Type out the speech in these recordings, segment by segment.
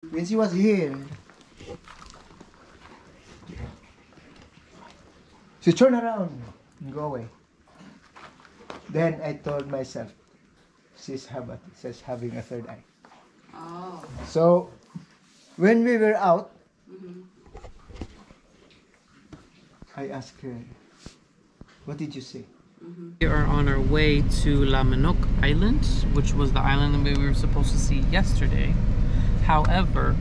When she was here, she turned around and go away. Then I told myself, she's having a third eye. Oh. So when we were out, I asked her, what did you say? We are on our way to Lamanok Island, which was the island that we were supposed to see yesterday. However,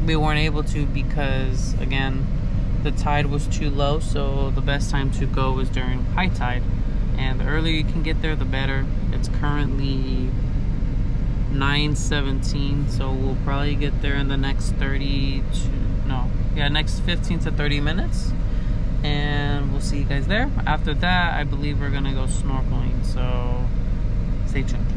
we weren't able to because, again, the tide was too low, so the best time to go was during high tide. And the earlier you can get there, the better. It's currently 9:17, so we'll probably get there in the next next 15 to 30 minutes. And we'll see you guys there. After that, I believe we're gonna go snorkeling, so stay tuned.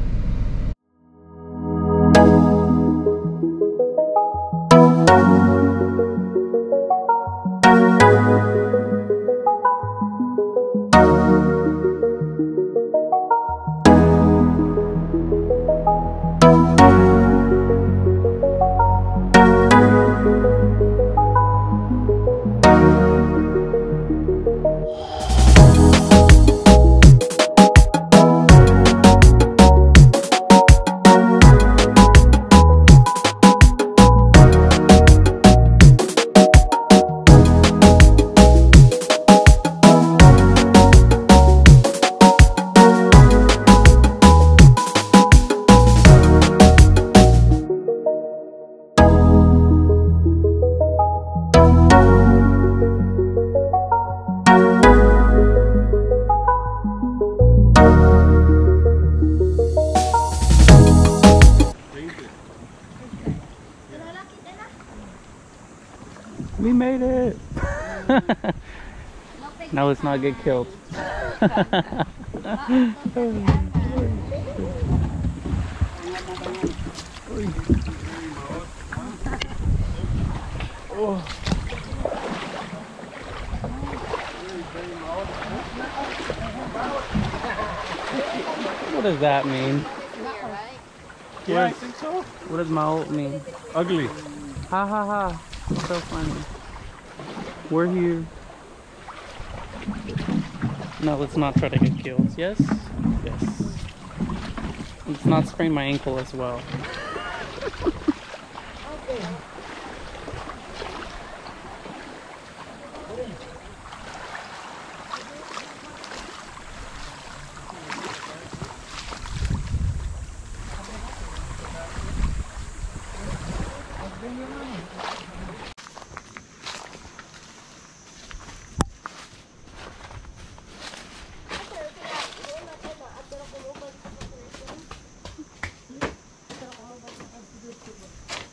We made it! Now let's not get killed. Oh. What does that mean? Yeah, I think so. What does maot mean? Ugly. Ha ha ha. So funny. We're here. No, let's not try to get killed. Yes? Yes. Let's not sprain my ankle as well.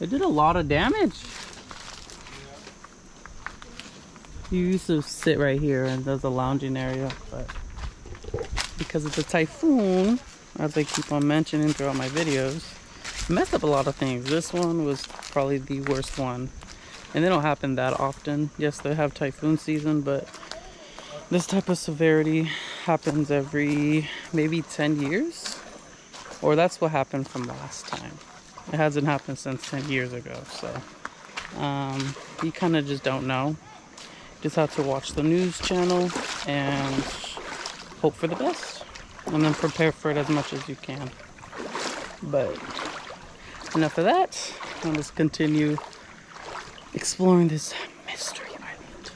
It did a lot of damage. You used to sit right here and there's a lounging area, but because it's a typhoon, as I keep on mentioning throughout my videos, it messed up a lot of things. This one was probably the worst one. And they don't happen that often. Yes, they have typhoon season, but this type of severity happens every maybe 10 years. Or that's what happened from last time. It hasn't happened since 10 years ago, so you kind of just don't know. Just have to watch the news channel and hope for the best, and then prepare for it as much as you can. But enough of that, and let's continue exploring this mystery island.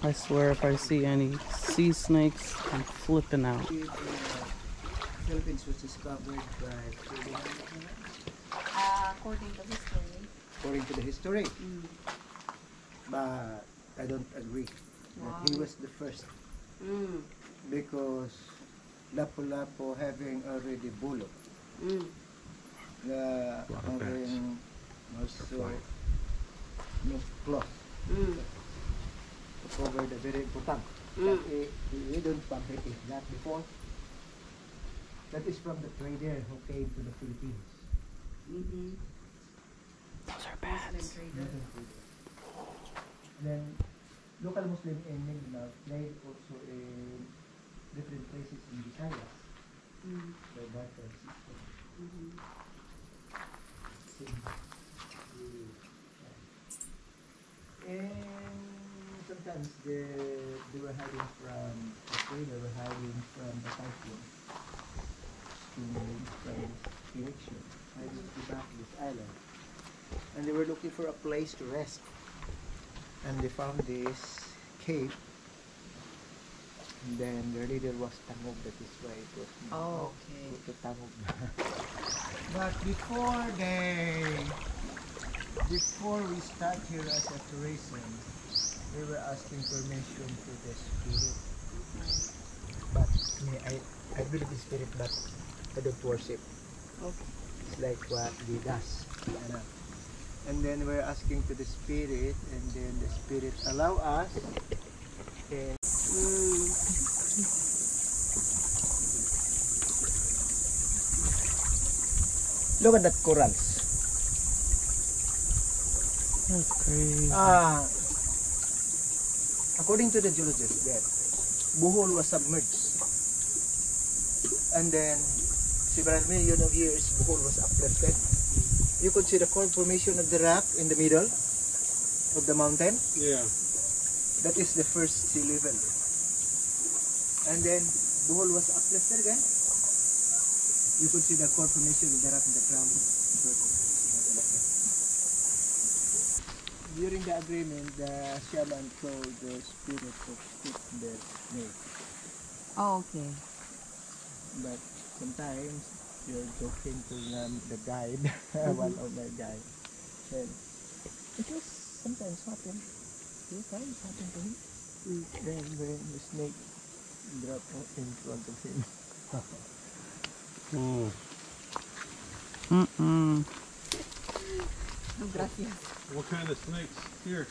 I swear if I see any sea snakes, I'm flipping out. Philippines was discovered by According to history. according to the history. But I don't agree that he was the first. Because Lapu-Lapu having already bulo. Having also no cloth. To cover the very important. We don't fabricate that before. That is from the trader who came to the Philippines. Those are bats. Then local Muslim in Mindanao played also in different places in Visayas. The barter system. And sometimes they were hiding from they were hiding from the typhoon from this direction, hiding to back this island. And they were looking for a place to rest. And they found this cave. And then the leader was Tangog, that is why it was put to Tangog. But before we start here as a tourism, we were asking permission to the spirit. But I believe in spirit, but I don't worship. Okay. It's like what he does. And then we're asking to the spirit, and then the spirit allow us. And look at that corals. That's crazy. According to the geologists, that Bohol was submerged, and then several million of years Bohol was uplifted. You could see the formation of the rock in the middle of the mountain. Yeah. That is the first sea level. And then Bohol was uplifted again. You could see the formation of the rock in the ground. During the agreement, the shaman told the spirit to keep the snake. Oh, okay. But sometimes you're talking to the guide, one of my guides. And it was sometimes happen. Few times happen to him. Then when the snake dropped in front of him. Gracias. What kind of snakes here?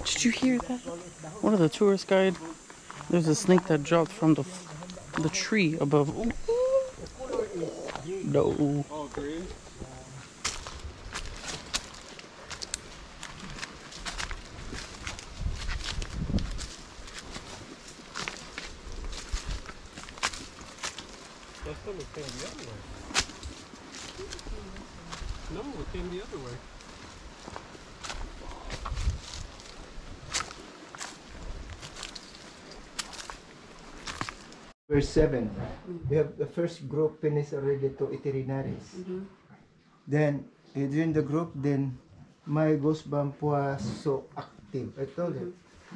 Did you hear that? One of the tourist guide. There's a snake that dropped from the tree above. Ooh. No. Oh, green? That summer came the other way. No, it came the other way. Verse 7. We have the first group finished already to itineraries. Then during the group, then my goosebump was so active. I told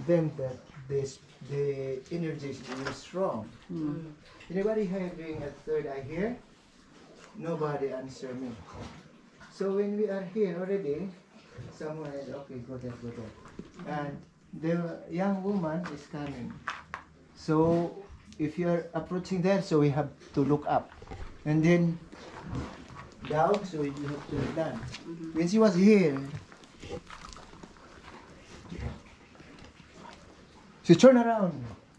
them that the energy is really strong. Anybody having a third eye here? Nobody answer me. So when we are here already, someone said, okay, go there, go there. And the young woman is coming. So if you're approaching there, so we have to look up. And then down, so you have to look down. When she was here, she turned around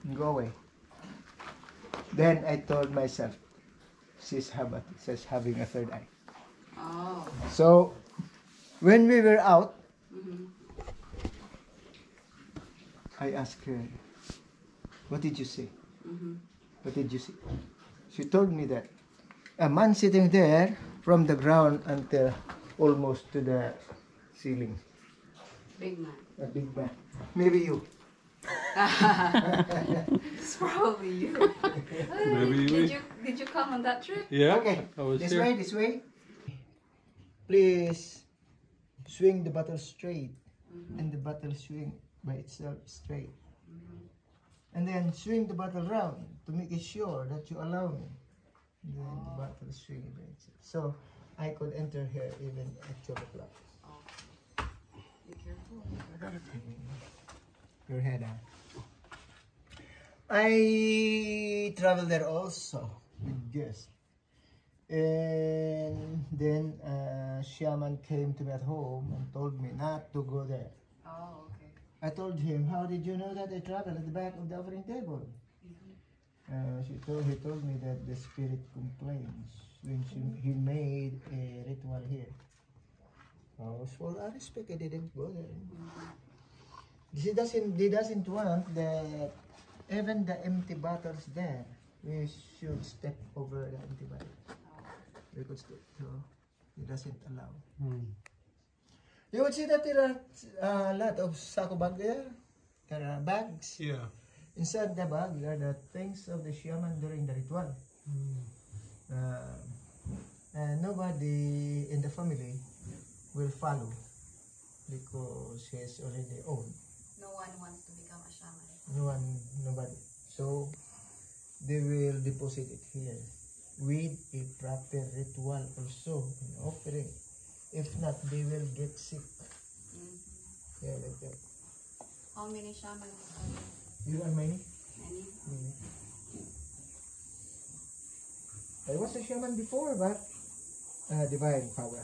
and go away. Then I told myself, she's having a third eye. Oh. So when we were out, I asked her, what did you see? What did you see? She told me that a man sitting there from the ground until almost to the ceiling. Big man. A big man. Maybe you. It's probably you. Maybe Did you come on that trip? Yeah. Okay, I was this here. way, this way. Please swing the bottle straight, and the bottle swing by itself straight. And then swing the bottle round to make it sure that you allow me. And then the bottle swing by itself. So I could enter here even at 12 o'clock. Be careful. Your head out. I traveled there also with guests. And then shaman came to me at home and told me not to go there. Oh, okay. I told him, how did you know that I traveled at the back of the offering table? He told me that the spirit complains when he made a ritual here. I was full of respect, I didn't go there. He doesn't want that even the empty bottles there. We should step over the empty bottle because he doesn't allow. You would see that there are a lot of sako bag there. There are bags. Yeah. Inside the bag are the things of the shaman during the ritual. And nobody in the family will follow because he's already old. No one wants to become a shaman. Nobody. So they will deposit it here with a proper ritual also in offering. If not, they will get sick. Yeah, like that. How many shamans are there? You want many? Many? I was a shaman before, but divine power.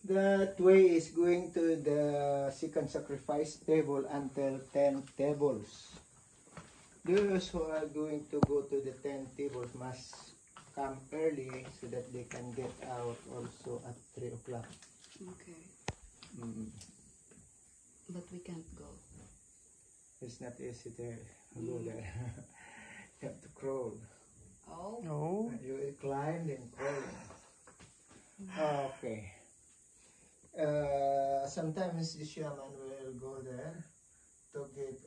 That way is going to the second sacrifice table until 10 tables. Those who are going to go to the 10 tables must come early so that they can get out also at 3 o'clock. Okay. But we can't go. It's not easy to go there. You have to crawl. Oh? Oh. You will climb and crawl. Okay. Sometimes the shaman will go there to get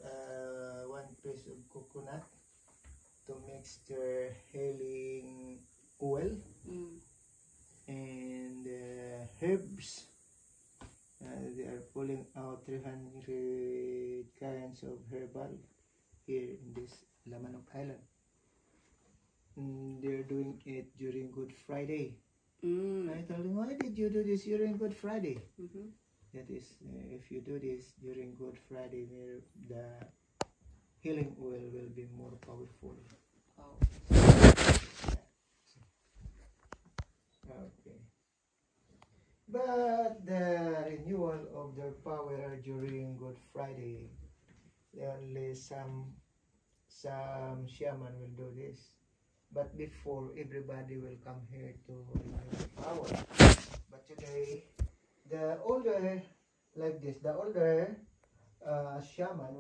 1 piece of coconut to mix their healing oil and herbs. They are pulling out 300 kinds of herbal here in this Lamanok Island. They're doing it during Good Friday. I told him, why did you do this during Good Friday? That is, if you do this during Good Friday, the healing oil will be more powerful. Oh. Okay. But the renewal of their power during Good Friday, only some shaman will do this. But before, everybody will come here to renew the power. But today, the older, like this, the older shaman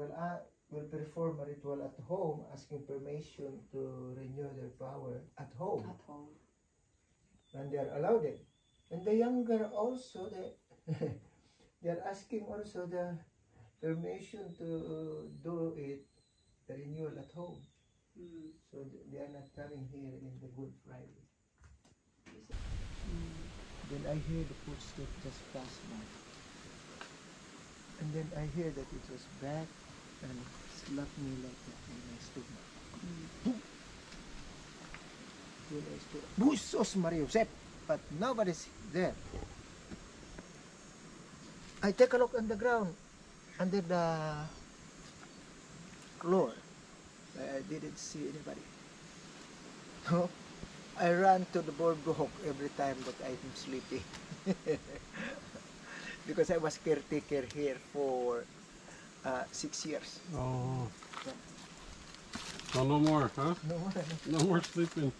will perform a ritual at home, asking permission to renew their power at home. At home. And they are allowed it. And the younger also, they are asking also the permission to do it, the renewal at home. So they are not coming here in the Good Friday. Then I hear the footsteps just pass by. And then I hear that it was back and slapped me like that in my stomach. Boom! When I stood, Busos Mariusep! But nobody's there. I take a look on the ground, under the floor. I didn't see anybody. So I run to the Bohol every time that I'm sleeping. Because I was caretaker here for 6 years. Oh. Yeah. So no more, huh? No more. No more sleeping.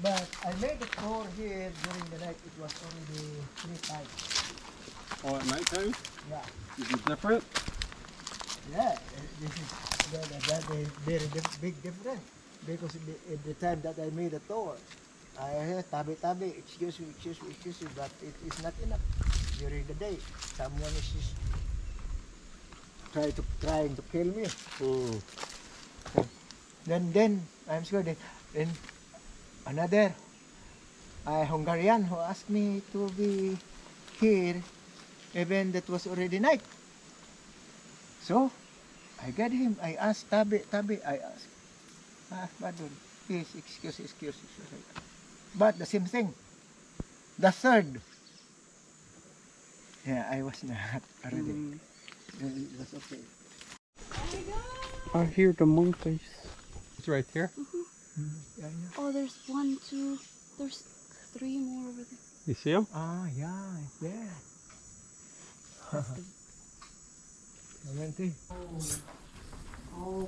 But I made a tour here during the night. It was already 3 times. Oh, at nighttime? Yeah. Is it different? Yeah, this is that is very big difference because at the time that I made a tour, I heard tabi, excuse me, but it is not enough during the day. Someone is just trying to kill me. Then I'm sure then another Hungarian who asked me to be here even that was already night. So I got him. I asked Tabi. I asked, Badun, please excuse. But the same thing. The third. Yeah, I was not already. It was okay. Oh my god! I hear the monkeys. It's right here. Yeah. Oh, there's 1, 2, there's 3 more over there. You see them? Ah, yeah, it's there. Oh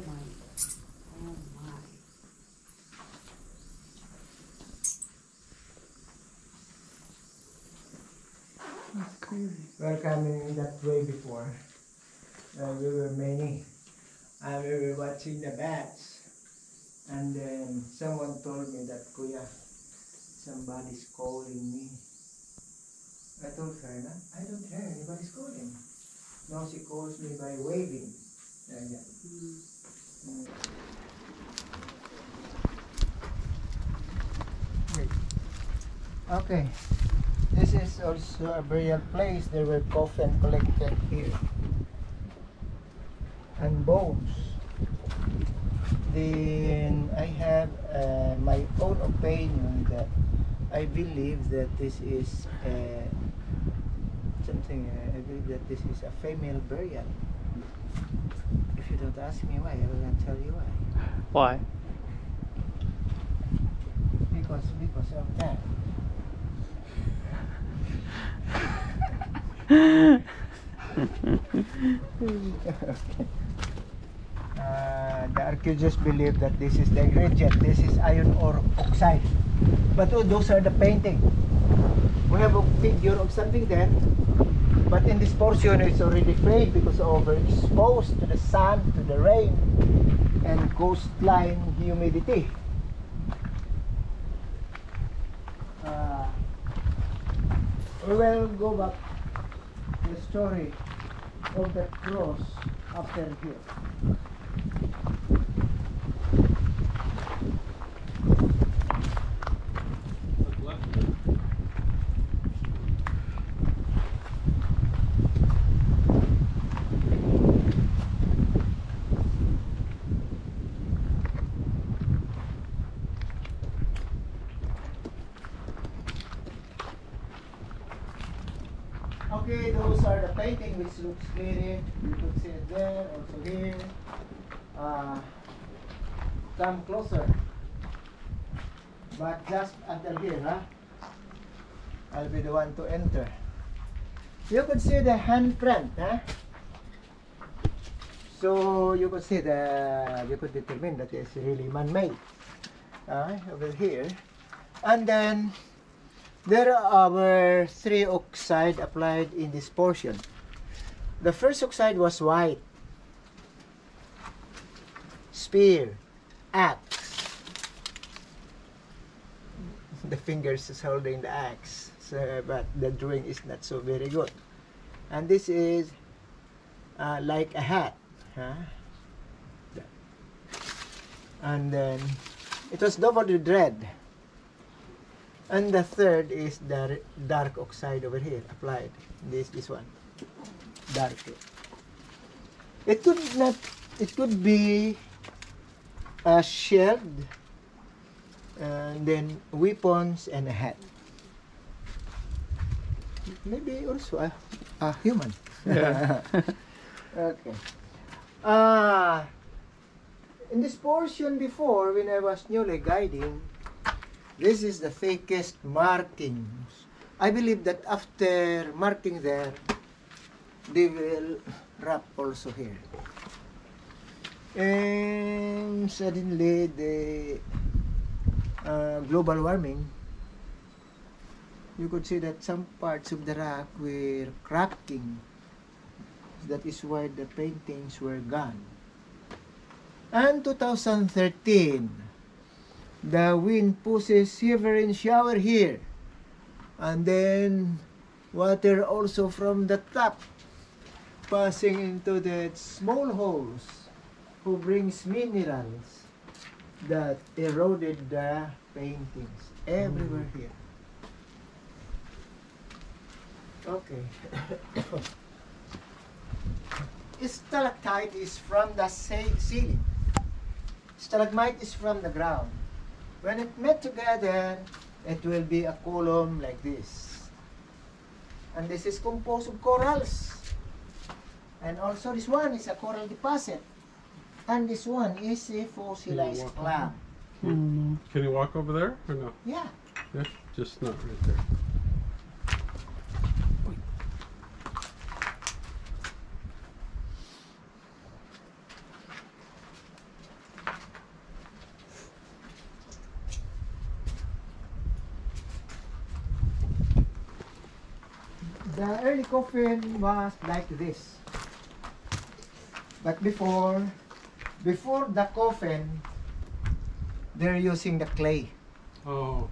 my. Oh my. were coming that way before. We were many. And we were watching the bats. And then someone told me that, Kuya, somebody's calling me. I told her, "No, I don't hear anybody's calling." No, she calls me by waving. Like that. Wait. Okay. This is also a burial place. There were coffins collected here. And bones. Then I have my own opinion that I believe that this is something. I believe that this is a female burial. If you don't ask me why, I will not tell you why. Why? Because of that. Okay. The archaeologists believe that this is the ingredient. This is iron ore oxide. But those are the painting. We have a figure of something there. But in this portion, it's already faded because overexposed to the sun, to the rain, and coastline humidity. We will go back to the story of the cross after here. Okay, those are the painting which looks very, you could see it there, also here. Come closer. But just until here, huh? I'll be the one to enter. You could see the handprint, huh? So you could see you could determine that it's really man-made. Over here. And then there are 3 oxide applied in this portion. The first oxide was white. Spear, axe. The fingers is holding the axe, so, but the drawing is not so very good. And this is like a hat. Huh? And then it was double with red. And the third is the dark oxide over here applied. This one, darker. It could be a shield, and then weapons and a hat. Maybe also a human. Yeah. Okay. In this portion before, when I was newly guiding, this is the thickest markings. I believe that after marking there, they will wrap also here. And suddenly the global warming, you could see that some parts of the rock were cracking. That is why the paintings were gone. And 2013, the wind pushes heavy shower here, and then water also from the top passing into the small holes who brings minerals that eroded the paintings everywhere here. Okay. Stalactite is from the ceiling. Stalagmite is from the ground. When it met together, it will be a column like this. And this is composed of corals. And also this one is a coral deposit. And this one is a fossilized clam. Mm. Can you walk over there or no? Yeah. Yeah, just not right there. The early coffin was like this. But before the coffin, they're using the clay. Oh.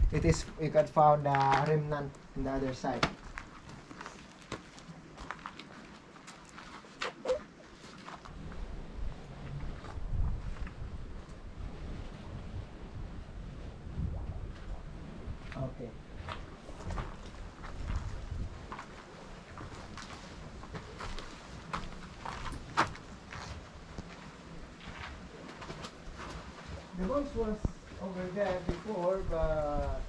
It is, you can found the remnant on the other side. Okay. The bones was over there before, but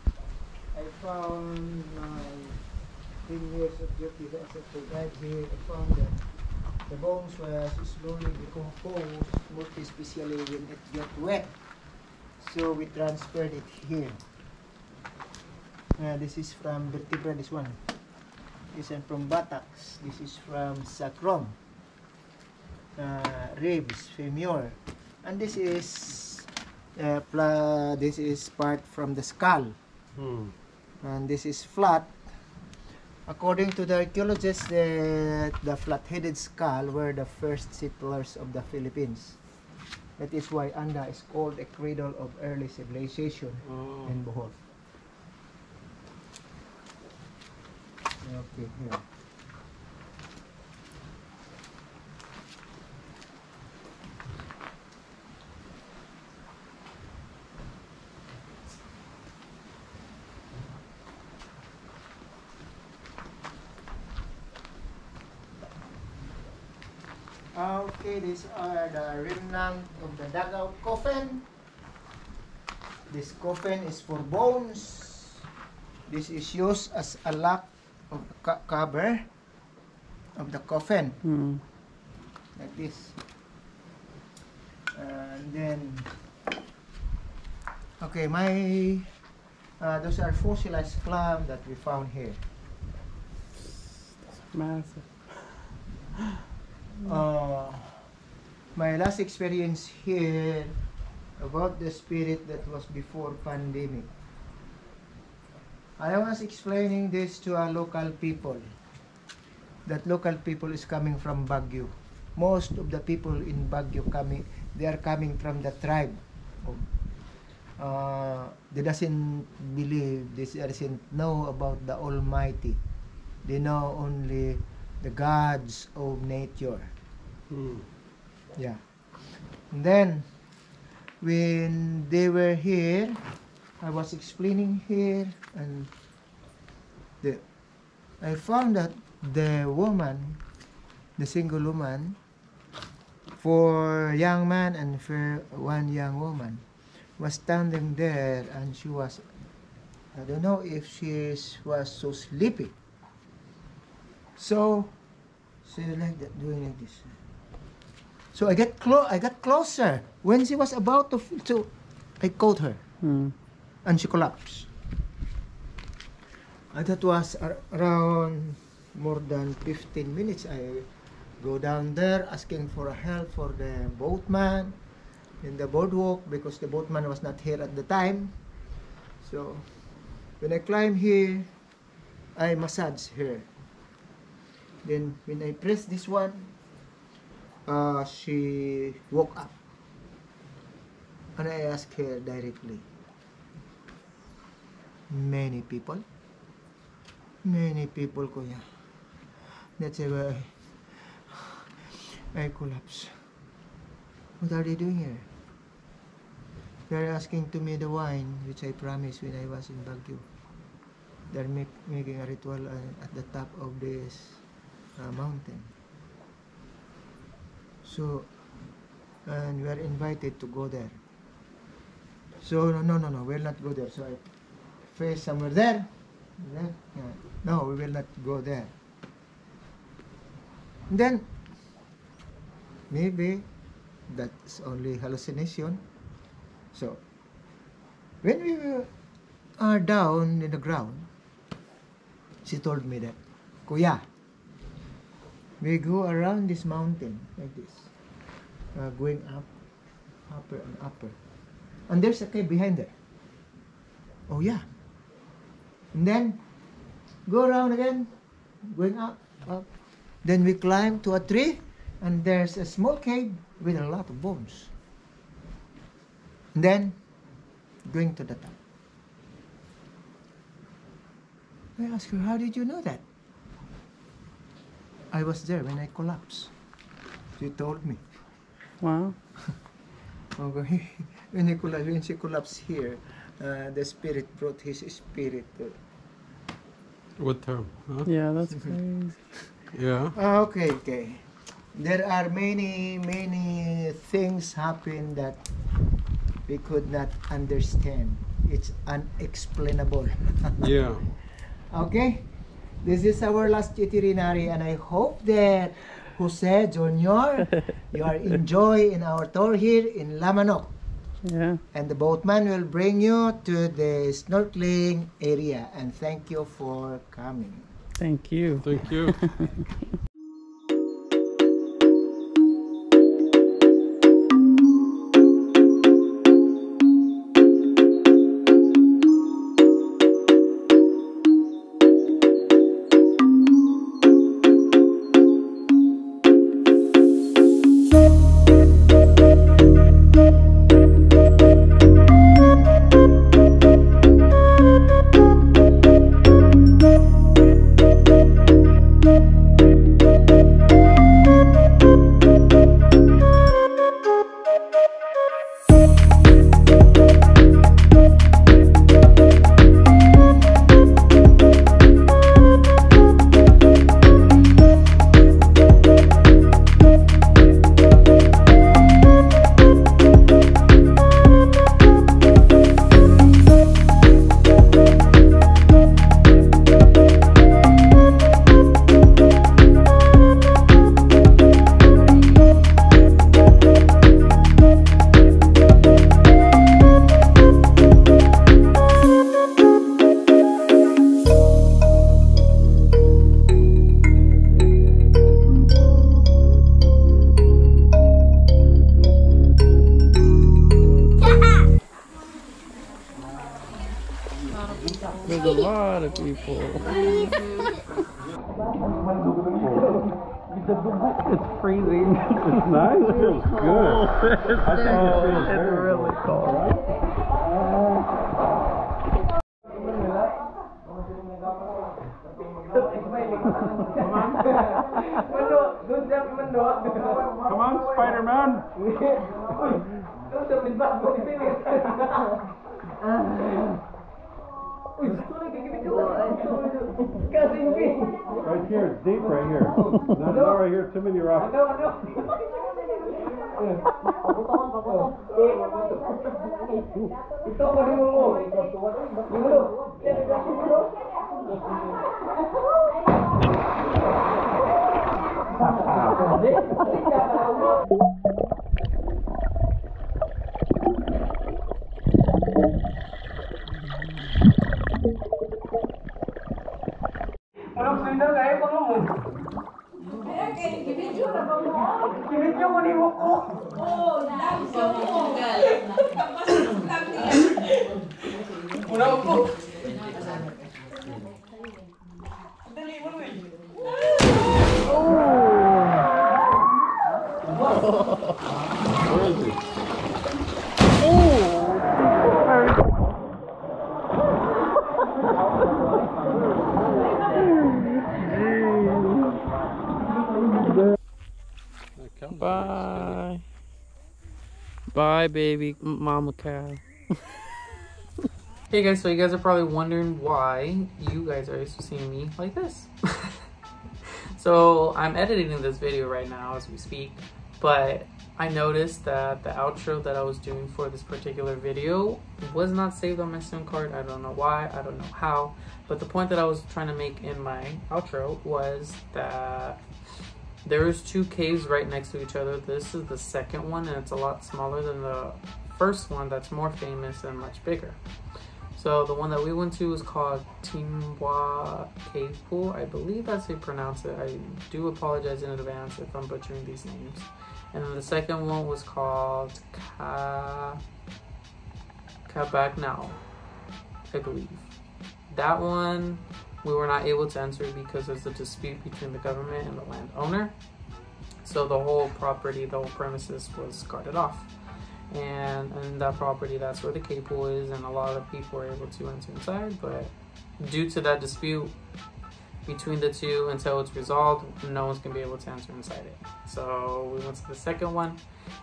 I found my 10 years of duty as a tour guide here. I found that the bones was slowly decomposed, most especially when it got wet. So we transferred it here. This is from vertebra, this one. This is from buttocks. This is from sacrum. Ribs, femur. And this is part from the skull. And this is flat. According to the archaeologists, the flat-headed skull were the first settlers of the Philippines. That is why Anda is called a cradle of early civilization in Bohol. Okay, here. Okay, these are the remnant of the dugout coffin. This coffin is for bones. This is used as a lock of the cover of the coffin. Like this. And then, okay, those are fossilized clams that we found here. Massive. My last experience here about the spirit that was before pandemic. I was explaining this to our local people. That local people is coming from Baguio. Most of the people in Baguio they are coming from the tribe. They doesn't believe, they doesn't know about the Almighty. They know only the gods of nature. Yeah. And then when they were here, I was explaining here, and I found that the woman, the single woman, for young man and for one young woman, was standing there, and she was, I don't know if she was so sleepy. So she like that, doing like this. So I got closer. When she was about to, I caught her, and she collapsed. And that was around more than 15 minutes. I go down there asking for help for the boatman in the boardwalk because the boatman was not here at the time. So when I climb here, I massage her. Then when I press this one, she woke up, and I asked her directly. Many people, kuya. That's why I collapse. What are they doing here? They're asking to me the wine, which I promised when I was in Baguio. They're making a ritual at the top of this mountain. So, and we are invited to go there. So, no, we'll not go there. So I face somewhere there. Yeah. No, we will not go there. And then, maybe that's only hallucination. So, when we are down in the ground, she told me that, Kuya, we go around this mountain like this, going up, upper and upper. And there's a cave behind there. Oh yeah. And then, go around again, going up. Then we climb to a tree, and there's a small cave with a lot of bones. And then going to the top. I asked her, how did you know that? I was there when I collapsed. She told me. Wow. When she collapsed here, the spirit brought his spirit. What term? Huh? Yeah, that's crazy. Yeah. Okay. There are many things happen that we could not understand. It's unexplainable. Yeah. Okay? This is our last itinerary, and I hope that Jose, Junior, you are enjoying our tour here in Lamanok. Yeah. And the boatman will bring you to the snorkeling area. And thank you for coming. Thank you. Thank you. There's a lot of people. It's freezing. It's nice. It feels good. It's really cold. Come on, Spider-Man. Right here, it's deep right here. Not right here, too many rocks. Where is he? Bye. Bye, baby mama cow. Hey guys, so you guys are probably wondering why you guys are used to seeing me like this. So I'm editing this video right now as we speak, but I noticed that the outro that I was doing for this particular video was not saved on my SIM card. I don't know why, I don't know how, but the point that I was trying to make in my outro was that there's two caves right next to each other. This is the second one, and it's a lot smaller than the first one that's more famous and much bigger. So the one that we went to is called Lamanok Cave Pool. I believe that's how you pronounce it. I do apologize in advance if I'm butchering these names. And then the second one was called Kabak Now, I believe. That one we were not able to enter because there's a dispute between the government and the landowner. So the whole property, the whole premises was guarded off. And that property, that's where the cave pool is, and a lot of people were able to enter inside, but due to that dispute between the two, until it's resolved, no one's gonna be able to enter inside it. So we went to the second one,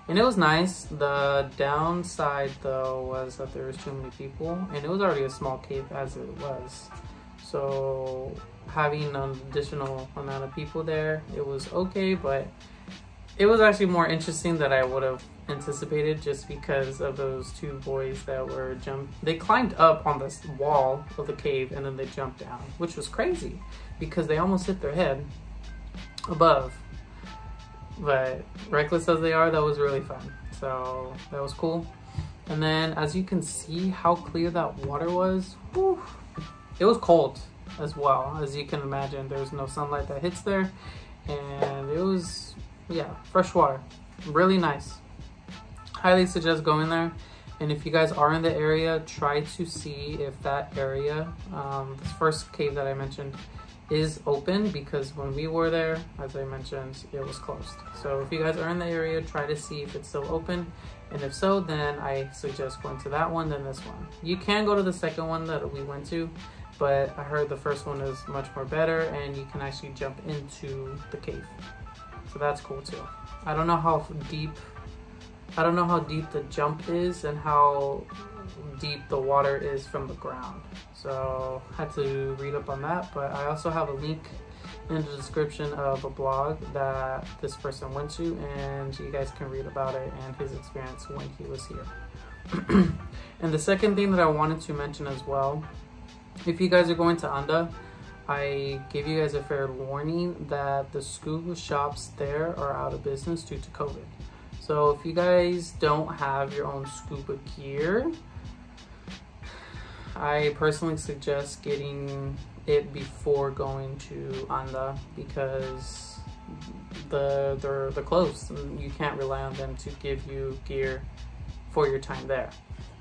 and it was nice. The downside though was that there was too many people, and it was already a small cave as it was. So having an additional amount of people there, it was okay, but it was actually more interesting than I would have anticipated, just because of those two boys that were they climbed up on this wall of the cave and then they jumped down, which was crazy because they almost hit their head above. But reckless as they are, that was really fun. So that was cool. And then as you can see how clear that water was, whew, it was cold as well. As you can imagine, there's no sunlight that hits there, and it was, yeah, fresh water, really nice. Highly suggest going there. And if you guys are in the area, try to see if that area, this first cave that I mentioned, is open, because when we were there, as I mentioned, it was closed. So if you guys are in the area, try to see if it's still open, and if so, then I suggest going to that one than this one. You can go to the second one that we went to, but I heard the first one is much more better, and you can actually jump into the cave. So that's cool too. I don't know how deep the jump is and how deep the water is from the ground. So I had to read up on that, but I also have a link in the description of a blog that this person went to, and you guys can read about it and his experience when he was here. And the second thing that I wanted to mention as well, if you guys are going to Anda, I gave you guys a fair warning that the scuba shops there are out of business due to COVID. So if you guys don't have your own scuba gear, I personally suggest getting it before going to Anda, because they're closed and you can't rely on them to give you gear for your time there.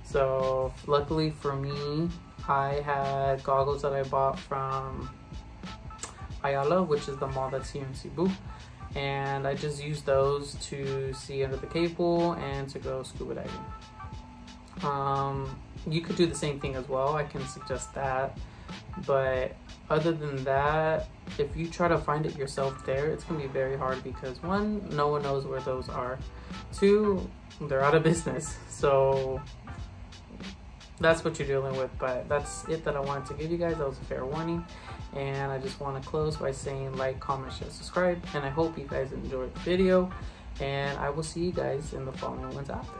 So luckily for me, I had goggles that I bought from Ayala, which is the mall that's here in Cebu, and I just used those to see under the cave pool and to go scuba diving. You could do the same thing as well, I can suggest that, but other than that, if you try to find it yourself there, it's gonna be very hard, because one, no one knows where those are, two, they're out of business. So that's what you're dealing with. But that's it that I wanted to give you guys. That was a fair warning, and I just want to close by saying like, comment, share, subscribe, and I hope you guys enjoyed the video, and I will see you guys in the following ones after.